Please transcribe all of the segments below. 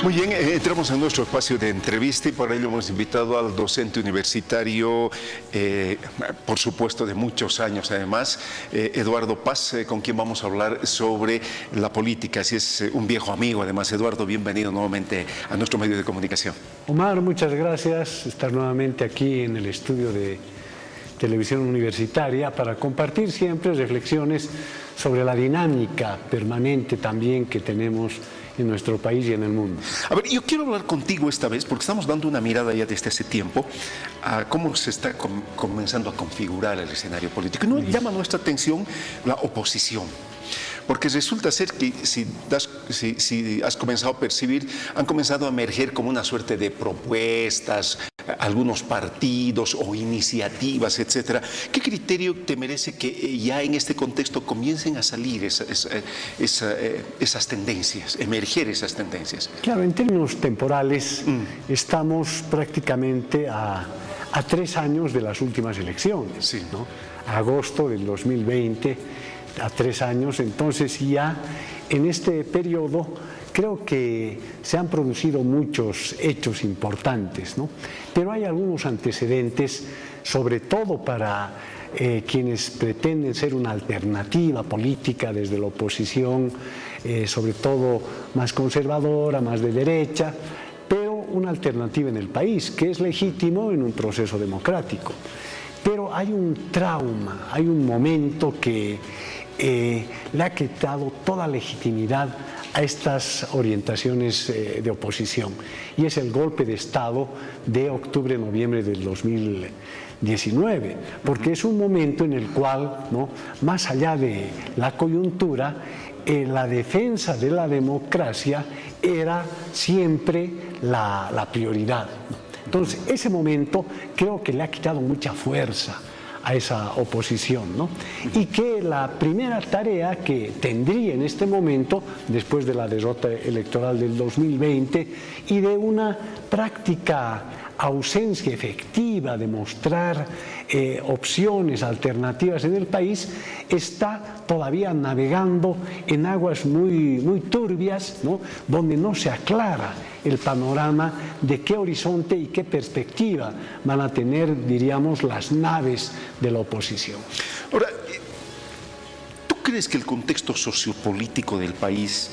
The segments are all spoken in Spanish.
Muy bien, entramos en nuestro espacio de entrevista y por ello hemos invitado al docente universitario, por supuesto de muchos años además, Eduardo Paz, con quien vamos a hablar sobre la política. Así es, un viejo amigo además. Eduardo, bienvenido nuevamente a nuestro medio de comunicación. Omar, muchas gracias. Estar nuevamente aquí en el estudio de televisión universitaria para compartir siempre reflexiones sobre la dinámica permanente también que tenemos en nuestro país y en el mundo. A ver, yo quiero hablar contigo esta vez porque estamos dando una mirada ya desde hace tiempo a cómo se está comenzando a configurar el escenario político. Y nos llama nuestra atención la oposición. Porque resulta ser que si has comenzado a percibir, han comenzado a emerger como una suerte de propuestas, algunos partidos o iniciativas, etcétera. ¿Qué criterio te merece que ya en este contexto comiencen a salir esas tendencias, emerger esas tendencias? Claro, en términos temporales estamos prácticamente a 3 años de las últimas elecciones, sí, ¿no? Agosto del 2020, a 3 años, entonces ya en este periodo creo que se han producido muchos hechos importantes, ¿no? Pero hay algunos antecedentes, sobre todo para quienes pretenden ser una alternativa política desde la oposición, sobre todo más conservadora, más de derecha, pero una alternativa en el país, que es legítimo en un proceso democrático. Pero hay un trauma, hay un momento que le ha quitado toda legitimidad a estas orientaciones de oposición, y es el golpe de Estado de octubre-noviembre del 2019, porque es un momento en el cual, ¿no?, más allá de la coyuntura, la defensa de la democracia era siempre la prioridad. Entonces, ese momento creo que le ha quitado mucha fuerza a esa oposición, ¿no? Y que la primera tarea que tendría en este momento, después de la derrota electoral del 2020 y de una práctica ausencia efectiva de mostrar opciones alternativas en el país, está todavía navegando en aguas muy turbias, ¿no?, donde no se aclara el panorama de qué horizonte y qué perspectiva van a tener, diríamos, las naves de la oposición. Ahora, ¿tú crees que el contexto sociopolítico del país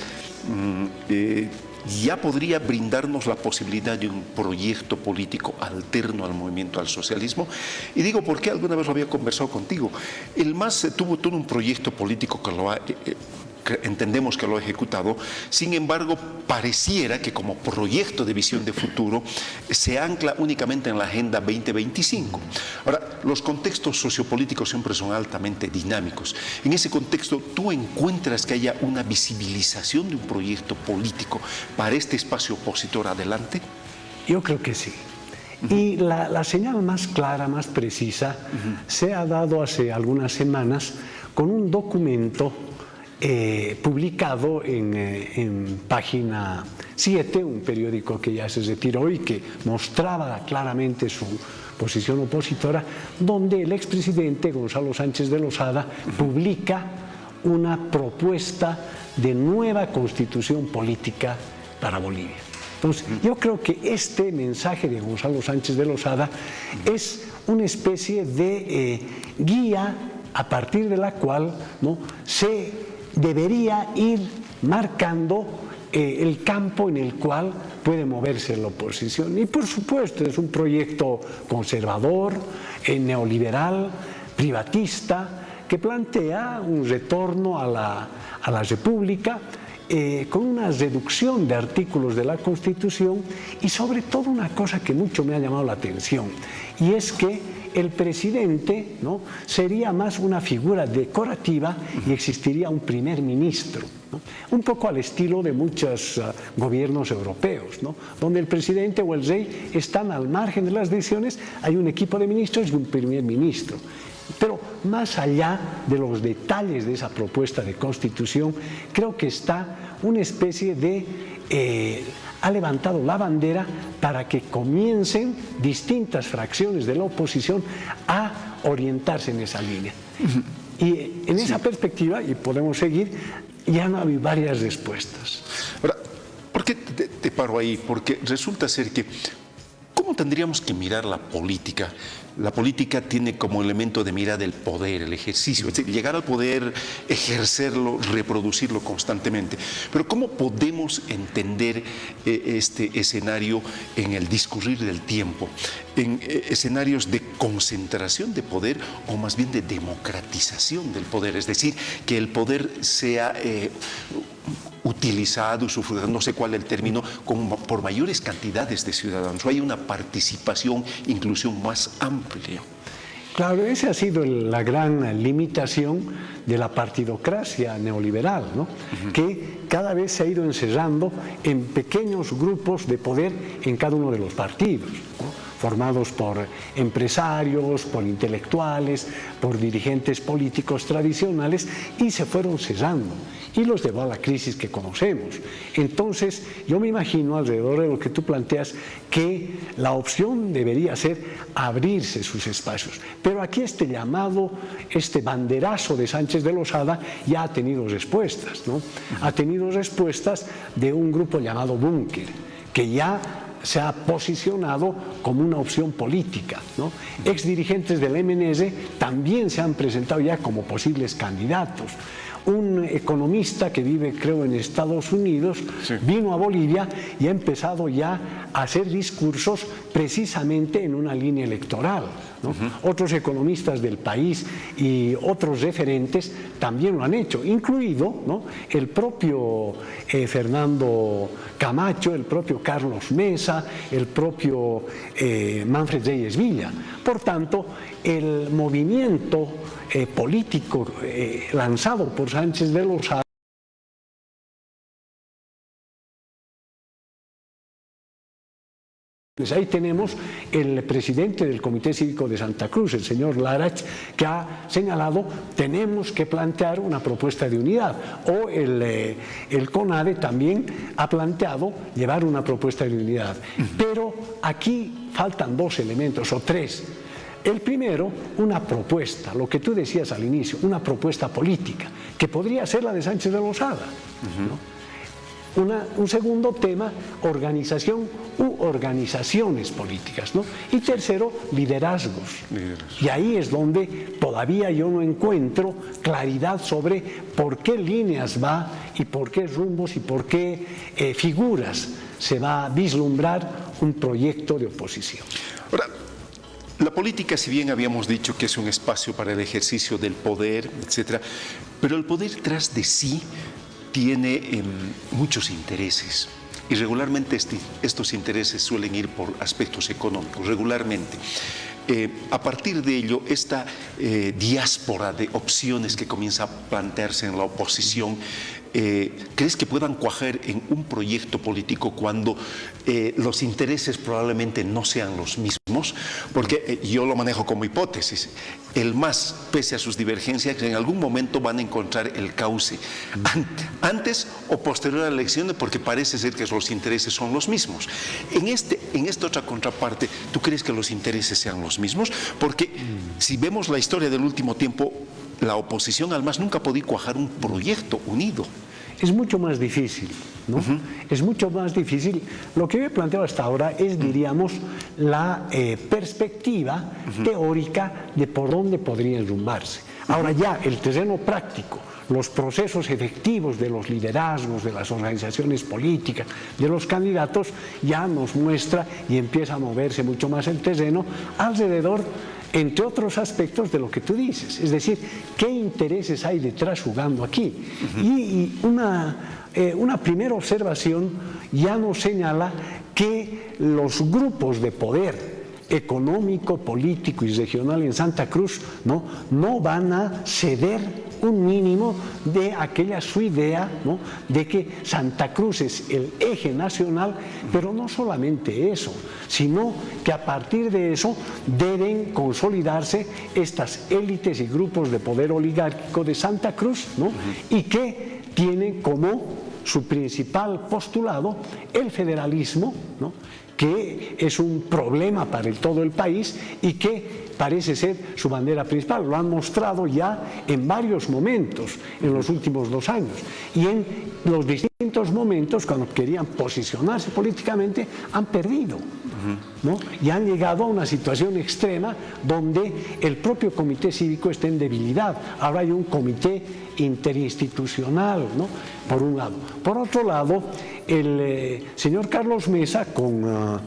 ya podría brindarnos la posibilidad de un proyecto político alterno al movimiento al socialismo? Y digo porque alguna vez lo había conversado contigo. El MAS tuvo todo un proyecto político que entendemos que lo ha ejecutado. Sin embargo, pareciera que como proyecto de visión de futuro se ancla únicamente en la Agenda 2025. Ahora, los contextos sociopolíticos siempre son altamente dinámicos. En ese contexto, ¿tú encuentras que haya una visibilización de un proyecto político para este espacio opositor adelante? Yo creo que sí. Y la señal más clara, más precisa, se ha dado hace algunas semanas con un documento publicado en Página 7, un periódico que ya se retiró y que mostraba claramente su posición opositora, donde el expresidente Gonzalo Sánchez de Lozada publica una propuesta de nueva constitución política para Bolivia. Entonces, yo creo que este mensaje de Gonzalo Sánchez de Lozada es una especie de guía a partir de la cual, ¿no?, se debería ir marcando el campo en el cual puede moverse la oposición. Y por supuesto es un proyecto conservador, neoliberal, privatista, que plantea un retorno a la República, con una reducción de artículos de la Constitución y sobre todo una cosa que mucho me ha llamado la atención, y es que el presidente, ¿no?, sería más una figura decorativa y existiría un primer ministro, ¿no?, un poco al estilo de muchos gobiernos europeos, ¿no?, donde el presidente o el rey están al margen de las decisiones, hay un equipo de ministros y un primer ministro. Pero más allá de los detalles de esa propuesta de constitución, creo que está una especie de ha levantado la bandera para que comiencen distintas fracciones de la oposición a orientarse en esa línea. Y en esa perspectiva, y podemos seguir, ya no hay varias respuestas. Ahora, ¿por qué te paro ahí, porque resulta ser que ¿cómo tendríamos que mirar la política? La política tiene como elemento de mirada el poder, el ejercicio, es decir, llegar al poder, ejercerlo, reproducirlo constantemente. Pero ¿cómo podemos entender este escenario en el discurrir del tiempo? En escenarios de concentración de poder o más bien de democratización del poder, es decir, que el poder sea utilizado, usufructuado, no sé cuál es el término, por mayores cantidades de ciudadanos. Hay una participación, inclusión más amplia. Claro, esa ha sido la gran limitación de la partidocracia neoliberal, ¿no? Que cada vez se ha ido encerrando en pequeños grupos de poder en cada uno de los partidos, ¿no? Formados por empresarios, por intelectuales, por dirigentes políticos tradicionales, y se fueron cerrando y los llevó a la crisis que conocemos. Entonces, yo me imagino, alrededor de lo que tú planteas, que la opción debería ser abrirse sus espacios. Pero aquí este llamado, este banderazo de Sánchez de Lozada ya ha tenido respuestas, ¿no? Ha tenido respuestas de un grupo llamado Búnker, que ya se ha posicionado como una opción política, ¿no? Exdirigentes del MNS también se han presentado ya como posibles candidatos. Un economista que vive, creo, en Estados Unidos, sí, vino a Bolivia y ha empezado ya a hacer discursos precisamente en una línea electoral, ¿no? Otros economistas del país y otros referentes también lo han hecho, incluido, ¿no?, el propio Fernando Camacho, el propio Carlos Mesa, el propio Manfred Reyes Villa. Por tanto, el movimiento político lanzado por Sánchez de Lozada pues ahí tenemos el presidente del Comité Cívico de Santa Cruz, el señor Larach, que ha señalado tenemos que plantear una propuesta de unidad. O el CONADE también ha planteado llevar una propuesta de unidad. Pero aquí faltan dos elementos o tres. El primero, una propuesta, lo que tú decías al inicio, una propuesta política, que podría ser la de Sánchez de Lozada, ¿no? Un segundo tema, organización u organizaciones políticas, ¿no? Y tercero, liderazgos. Y ahí es donde todavía yo no encuentro claridad sobre por qué líneas va y por qué rumbos y por qué figuras se va a vislumbrar un proyecto de oposición. Ahora, la política, si bien habíamos dicho que es un espacio para el ejercicio del poder, etcétera, pero el poder tras de sí tiene muchos intereses y regularmente estos intereses suelen ir por aspectos económicos, regularmente. A partir de ello, esta diáspora de opciones que comienza a plantearse en la oposición, ¿crees que puedan cuajar en un proyecto político cuando los intereses probablemente no sean los mismos? Porque yo lo manejo como hipótesis. El MAS, pese a sus divergencias, en algún momento van a encontrar el cauce antes o posterior a la elección, porque parece ser que los intereses son los mismos. En esta otra contraparte, ¿tú crees que los intereses sean los mismos? Porque si vemos la historia del último tiempo, la oposición al MAS nunca ha podido cuajar un proyecto unido. Es mucho más difícil, ¿no? Es mucho más difícil. Lo que yo he planteado hasta ahora es, diríamos, la perspectiva teórica de por dónde podría enrumbarse. Ahora ya, el terreno práctico, los procesos efectivos de los liderazgos, de las organizaciones políticas, de los candidatos, ya nos muestra y empieza a moverse mucho más el terreno alrededor, entre otros aspectos, de lo que tú dices. Es decir, ¿qué intereses hay detrás jugando aquí? Y una primera observación ya nos señala que los grupos de poder económico, político y regional en Santa Cruz no van a ceder un mínimo de aquella su idea, ¿no?, de que Santa Cruz es el eje nacional, pero no solamente eso, sino que a partir de eso deben consolidarse estas élites y grupos de poder oligárquico de Santa Cruz, ¿no?, y que tienen como su principal postulado el federalismo, ¿no?, que es un problema para todo el país y que parece ser su bandera principal. Lo han mostrado ya en varios momentos en los últimos 2 años. Y en los distintos momentos, cuando querían posicionarse políticamente, han perdido, ¿no? Y han llegado a una situación extrema donde el propio comité cívico está en debilidad. Ahora hay un comité interinstitucional, ¿no? Por un lado. Por otro lado, el señor Carlos Mesa con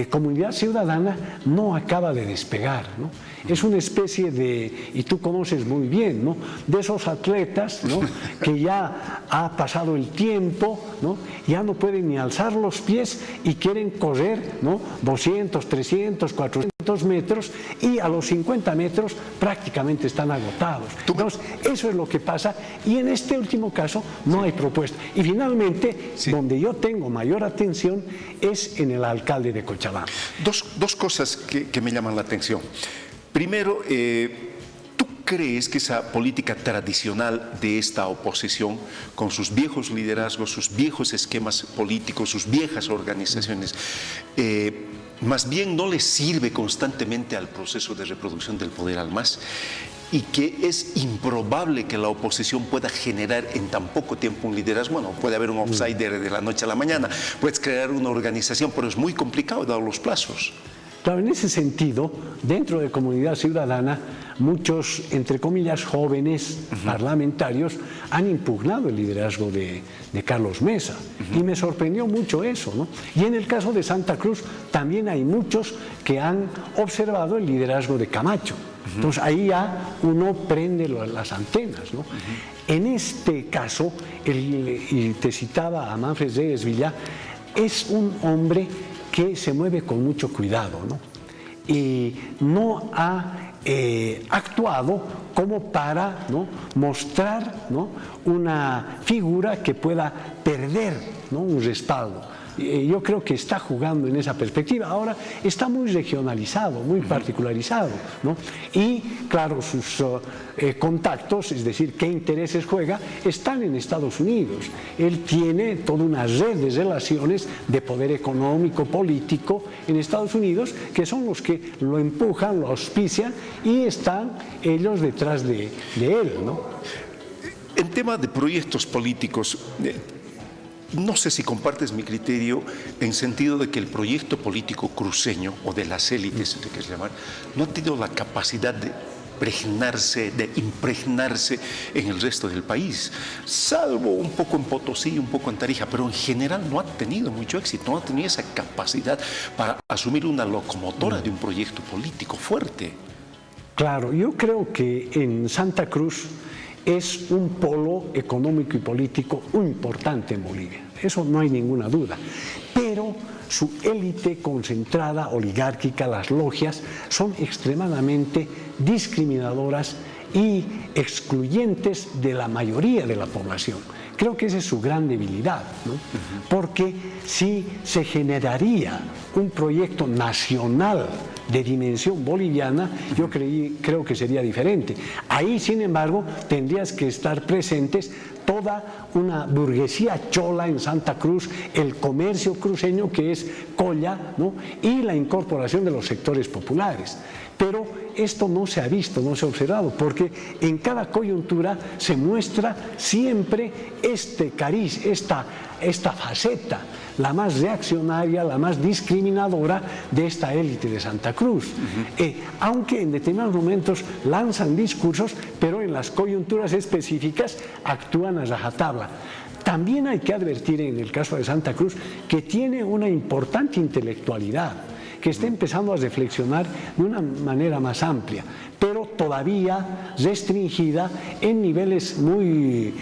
Comunidad Ciudadana no acaba de despegar, ¿no? Es una especie de, y tú conoces muy bien, ¿no?, de esos atletas, ¿no?, que ya ha pasado el tiempo, ¿no?, ya no pueden ni alzar los pies y quieren correr, ¿no?, 200, 300, 400 metros, y a los 50 metros prácticamente están agotados. Entonces, eso es lo que pasa, y en este último caso no hay propuesta. Y finalmente, donde yo tengo mayor atención es en el alcalde de Cochabamba. Dos cosas que me llaman la atención. Primero, ¿tú crees que esa política tradicional de esta oposición, con sus viejos liderazgos, sus viejos esquemas políticos, sus viejas organizaciones, más bien no le sirve constantemente al proceso de reproducción del poder al MAS? Y que es improbable que la oposición pueda generar en tan poco tiempo un liderazgo. Bueno, puede haber un outsider de la noche a la mañana, puedes crear una organización, pero es muy complicado dado los plazos. Claro, en ese sentido, dentro de Comunidad Ciudadana, muchos, entre comillas, jóvenes parlamentarios han impugnado el liderazgo de Carlos Mesa, y me sorprendió mucho eso, ¿no? Y en el caso de Santa Cruz también hay muchos que han observado el liderazgo de Camacho. Entonces ahí ya uno prende las antenas, ¿no? En este caso, y te citaba a Manfred Reyes Villa, es un hombre que se mueve con mucho cuidado, ¿no? Y no ha actuado como para, ¿no?, mostrar, ¿no?, una figura que pueda perder, ¿no?, un respaldo. Yo creo que está jugando en esa perspectiva. Ahora está muy regionalizado, muy particularizado, ¿no? Y claro, sus contactos, es decir, qué intereses juega, están en Estados Unidos. Él tiene toda una red de relaciones de poder económico, político en Estados Unidos, que son los que lo empujan, lo auspician, y están ellos detrás de él, ¿no? En tema de proyectos políticos, no sé si compartes mi criterio en sentido de que el proyecto político cruceño, o de las élites, si te quieres llamar, no ha tenido la capacidad de impregnarse en el resto del país, salvo un poco en Potosí, un poco en Tarija, pero en general no ha tenido mucho éxito, no ha tenido esa capacidad para asumir una locomotora de un proyecto político fuerte. Claro, yo creo que en Santa Cruz es un polo económico y político muy importante en Bolivia, eso no hay ninguna duda, pero su élite concentrada, oligárquica, las logias, son extremadamente discriminadoras y excluyentes de la mayoría de la población. Creo que esa es su gran debilidad, ¿no? Porque si se generaría un proyecto nacional de dimensión boliviana, yo creo que sería diferente. Ahí, sin embargo, tendrías que estar presentes toda una burguesía chola en Santa Cruz, el comercio cruceño que es Colla, ¿no?, y la incorporación de los sectores populares. Pero esto no se ha visto, no se ha observado, porque en cada coyuntura se muestra siempre este cariz, esta faceta, la más reaccionaria, la más discriminadora de esta élite de Santa Cruz. Aunque en determinados momentos lanzan discursos, pero en las coyunturas específicas actúan a rajatabla. También hay que advertir en el caso de Santa Cruz que tiene una importante intelectualidad, que está empezando a reflexionar de una manera más amplia, pero todavía restringida en niveles muy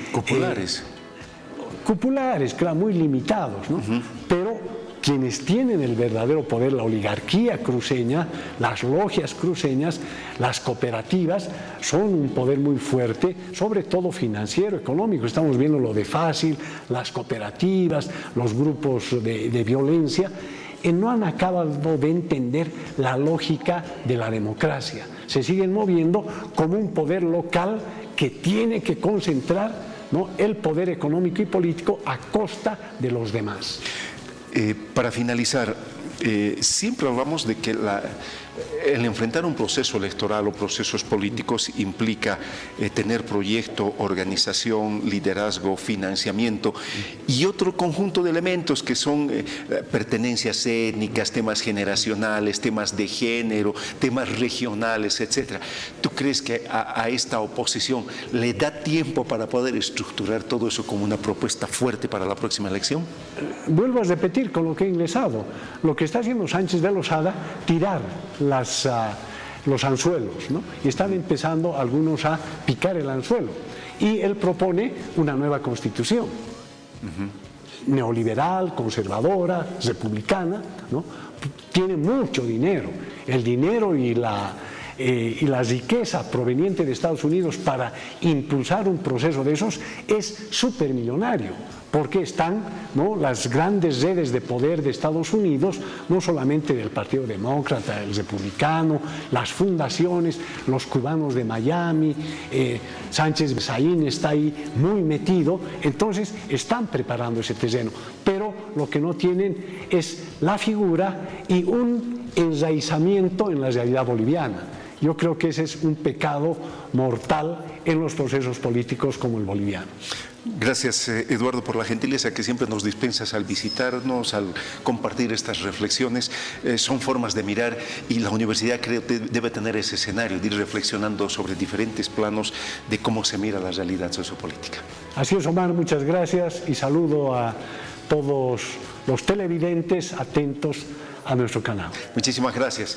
cupulares, claro, muy limitados, ¿no? Pero quienes tienen el verdadero poder, la oligarquía cruceña, las logias cruceñas, las cooperativas, son un poder muy fuerte, sobre todo financiero, económico. Estamos viendo lo de Fácil, las cooperativas, los grupos de violencia. No han acabado de entender la lógica de la democracia. Se siguen moviendo como un poder local que tiene que concentrar, ¿no?, el poder económico y político a costa de los demás. Para finalizar, siempre hablamos de que el enfrentar un proceso electoral o procesos políticos implica tener proyecto, organización, liderazgo, financiamiento y otro conjunto de elementos que son pertenencias étnicas, temas generacionales, temas de género, temas regionales, etc. ¿Tú crees que a esta oposición le da tiempo para poder estructurar todo eso como una propuesta fuerte para la próxima elección? Vuelvo a repetir con lo que he ingresado. Lo que está haciendo Sánchez de Lozada, tirar los anzuelos, ¿no? Y están empezando algunos a picar el anzuelo. Y él propone una nueva constitución, neoliberal, conservadora, republicana, ¿no? Tiene mucho dinero. El dinero y la riqueza proveniente de Estados Unidos para impulsar un proceso de esos es supermillonario, porque están, ¿no?, las grandes redes de poder de Estados Unidos, no solamente del Partido Demócrata, el Republicano, las fundaciones, los cubanos de Miami, Sánchez Besaín está ahí muy metido, entonces están preparando ese terreno, pero lo que no tienen es la figura y un enraizamiento en la realidad boliviana. Yo creo que ese es un pecado mortal en los procesos políticos como el boliviano. Gracias, Eduardo, por la gentileza que siempre nos dispensas al visitarnos, al compartir estas reflexiones. Son formas de mirar y la universidad creo que debe tener ese escenario de ir reflexionando sobre diferentes planos de cómo se mira la realidad sociopolítica. Así es, Omar, muchas gracias y saludo a todos los televidentes atentos a nuestro canal. Muchísimas gracias.